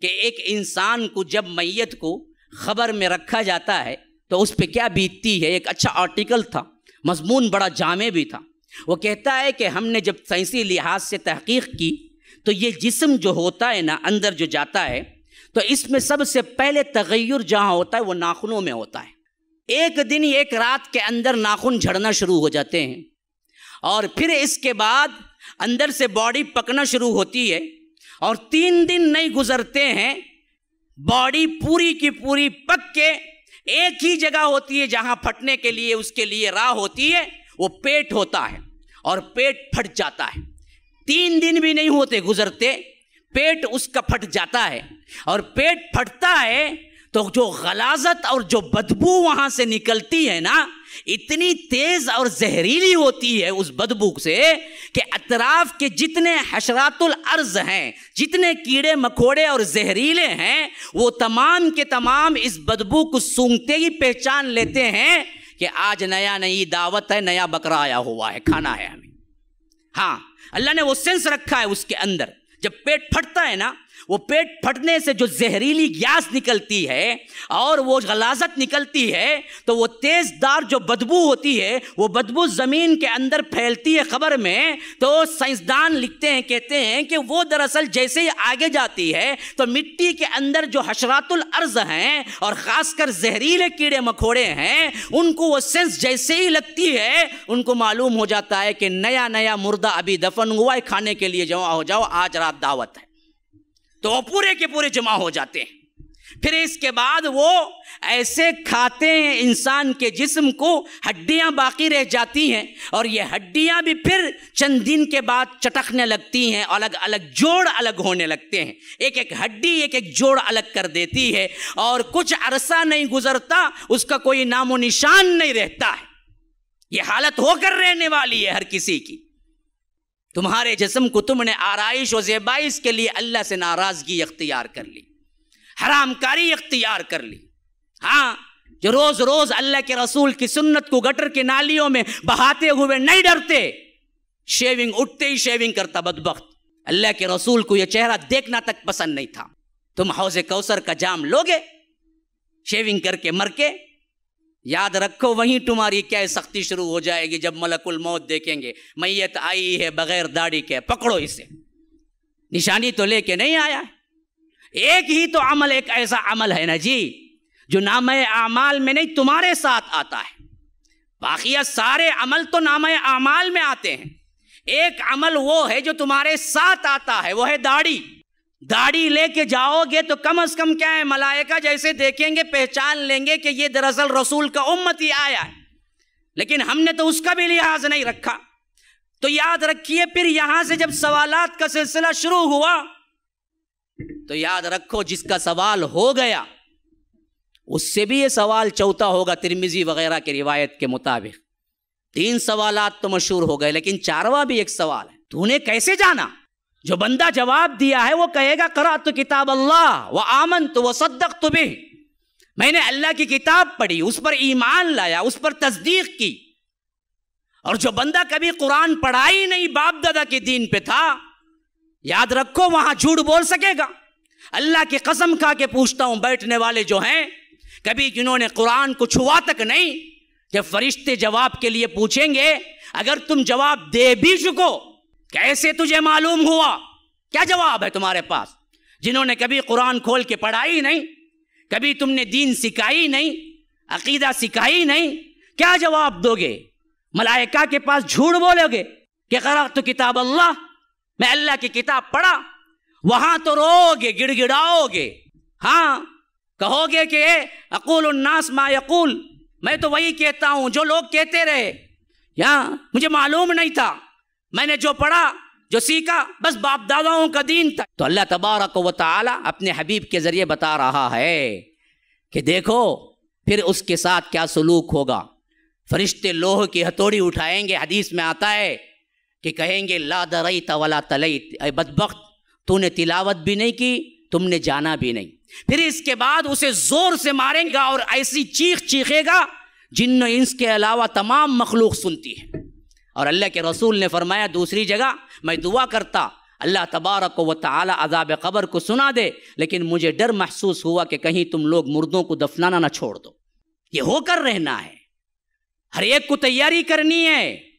کہ ایک انسان کو جب میت کو خبر میں رکھا جاتا ہے تو اس پہ کیا بیتتی ہے. ایک اچھا آرٹیکل تھا، مضمون بڑا جامع بھی تھا. وہ کہتا ہے کہ ہم نے جب سائنسی لحاظ سے تحقیق کی تو یہ جسم جو ہوتا ہے نا اندر جو جاتا ہے تو اس میں سب سے پہلے تغیر جہاں ہوتا ہے وہ ناخنوں میں ہوتا ہے. ایک دن ایک رات کے اندر ناخن جھڑنا شروع ہو جاتے ہیں اور پھر اس کے بعد اندر سے باڈی پکنا شروع ہوتی ہے اور 3 دن نہیں گزرتے ہیں باڈی پوری کی پوری پک کے ایک ہی جگہ ہوتی ہے جہاں پھٹنے کے لیے اس کے لیے راہ ہوتی ہے، وہ پیٹ ہوتا ہے اور پیٹ پھٹ جاتا ہے. 3 دن بھی نہیں ہوتے گزرتے پیٹ اس کا پھٹ جاتا ہے اور پیٹ پھٹتا ہے تو جو غلاظت اور جو بدبو وہاں سے نکلتی ہے نا اتنی تیز اور زہریلی ہوتی ہے اس بدبو سے کہ اطراف کے جتنے حشرات الارض ہیں، جتنے کیڑے مکوڑے اور زہریلے ہیں، وہ تمام کے تمام اس بدبو کو سونگتے ہی پہچان لیتے ہیں کہ آج نئی دعوت ہے، نیا بکرا آیا ہوا ہے، کھانا ہے ہمیں. ہاں اللہ نے وہ سینس رکھا ہے اس کے اندر. جب پیٹ پھٹتا ہے نا وہ پیٹ پھٹنے سے جو زہریلی گیس نکلتی ہے اور وہ غلاظت نکلتی ہے تو وہ تیز دار جو بدبو ہوتی ہے وہ بدبو زمین کے اندر پھیلتی ہے خبر میں. تو سائنسدان لکھتے ہیں، کہتے ہیں کہ وہ دراصل جیسے ہی آگے جاتی ہے تو مٹی کے اندر جو حشرات الارض ہیں اور خاص کر زہریلے کیڑے مکوڑے ہیں ان کو وہ سینس جیسے ہی لگتی ہے ان کو معلوم ہو جاتا ہے کہ نیا مردہ ابھی دفن ہوا ہے، کھانے کے لیے جمع ہو جاؤ، آج رات دعوت ہے. تو وہ پورے کے پورے جمع ہو جاتے ہیں. پھر اس کے بعد وہ ایسے کھاتے ہیں انسان کے جسم کو، ہڈیاں باقی رہ جاتی ہیں اور یہ ہڈیاں بھی پھر چند دن کے بعد چٹکنے لگتی ہیں، الگ الگ جوڑ الگ ہونے لگتے ہیں. ایک ہڈی ایک جوڑ الگ کر دیتی ہے اور کچھ عرصہ نہیں گزرتا اس کا کوئی نام و نشان نہیں رہتا ہے. یہ حالت ہو کر رہنے والی ہے ہر کسی کی. تمہارے جسم کو تم نے آرائش و زیبائش کے لیے اللہ سے ناراضگی اختیار کر لی، حرام کاری اختیار کر لی. ہاں جو روز روز اللہ کے رسول کی سنت کو گٹر کے نالیوں میں بہاتے ہوئے نہیں ڈرتے، شیونگ اٹھتے ہی شیونگ کرتا بدبخت. اللہ کے رسول کو یہ چہرہ دیکھنا تک پسند نہیں تھا. تم حوض کوثر کا جام لوگے شیونگ کر کے مر کے، یاد رکھو وہیں تمہاری کیا سختی شروع ہو جائے گی جب ملک الموت دیکھیں گے میت آئی ہے بغیر داڑھی کے، پکڑو اسے. نشانی تو لے کے نہیں آیا. ایک ہی تو عمل، ایک ایسا عمل ہے نا جی جو نامہ اعمال میں نہیں تمہارے ساتھ آتا ہے. باقی سارے عمل تو نامہ اعمال میں آتے ہیں. ایک عمل وہ ہے جو تمہارے ساتھ آتا ہے، وہ ہے داڑھی. داڑھی لے کے جاؤ گے تو کم از کم کیا ہے، ملائکہ جیسے دیکھیں گے پہچان لیں گے کہ یہ دراصل رسول کا امتی آیا ہے. لیکن ہم نے تو اس کا بھی لحاظ نہیں رکھا. تو یاد رکھیے پھر یہاں سے جب سوالات کا سلسلہ شروع ہوا تو یاد رکھو جس کا سوال ہو گیا اس سے بھی یہ سوال چوتھا ہوگا. ترمذی وغیرہ کی روایت کے مطابق 3 سوالات تو مشہور ہو گئے لیکن 4واں بھی ایک سوال ہے. تو نے کیسے جانا؟ جو بندہ جواب دیا ہے وہ کہے گا قرأت کتاب اللہ وآمنت وصدقت بہ، میں نے اللہ کی کتاب پڑھی، اس پر ایمان لایا، اس پر تصدیق کی. اور جو بندہ کبھی قرآن پڑھا ہی نہیں، باپ دادا کے دین پہ تھا، یاد رکھو وہاں جھوٹ بول سکے گا. اللہ کی قسم کھا کے پوچھتا ہوں بیٹھنے والے جو ہیں کبھی جنہوں نے قرآن کو چھوا تک نہیں، جب فرشتے جواب کے لیے پوچھیں گے اگر تم جواب دے بھی چکو کیسے تجھے معلوم ہوا؟ کیا جواب ہے تمہارے پاس؟ جنہوں نے کبھی قرآن کھول کے پڑھا ہی نہیں، کبھی تم نے دین سکھائی نہیں، عقیدہ سکھائی نہیں، کیا جواب دو گے؟ ملائکہ کے پاس جھوٹ بولو گے کہ قرأت کتاب اللہ، میں اللہ کی کتاب پڑھا؟ وہاں تو رو گے، گڑ گڑاؤ گے. ہاں کہو گے کہ اقول الناس ما یقول، میں تو وہی کہتا ہوں جو لوگ کہتے رہے، یا مجھے معلوم نہیں تھا، میں نے جو پڑھا جو سیکھا بس باپ داداؤں کا دین تھا. تو اللہ تبارک و تعالی اپنے حبیب کے ذریعے بتا رہا ہے کہ دیکھو پھر اس کے ساتھ کیا سلوک ہوگا. فرشتے لوہ کی ہتھوڑی اٹھائیں گے، حدیث میں آتا ہے کہ کہیں گے لا دریت ولا تلیت، اے بدبخت تو نے تلاوت بھی نہیں کی، تم نے جانا بھی نہیں. پھر اس کے بعد اسے زور سے ماریں گا اور ایسی چیخ چیخے گا جن و انس کے علاوہ تمام مخلوق سنتی ہے. اور اللہ کے رسول نے فرمایا دوسری جگہ، میں دعا کرتا اللہ تبارک و تعالی عذاب قبر کو سنا دے، لیکن مجھے ڈر محسوس ہوا کہ کہیں تم لوگ مردوں کو دفنانا نہ چھوڑ دو۔ یہ ہو کر رہنا ہے، ہر ایک کو تیاری کرنی ہے۔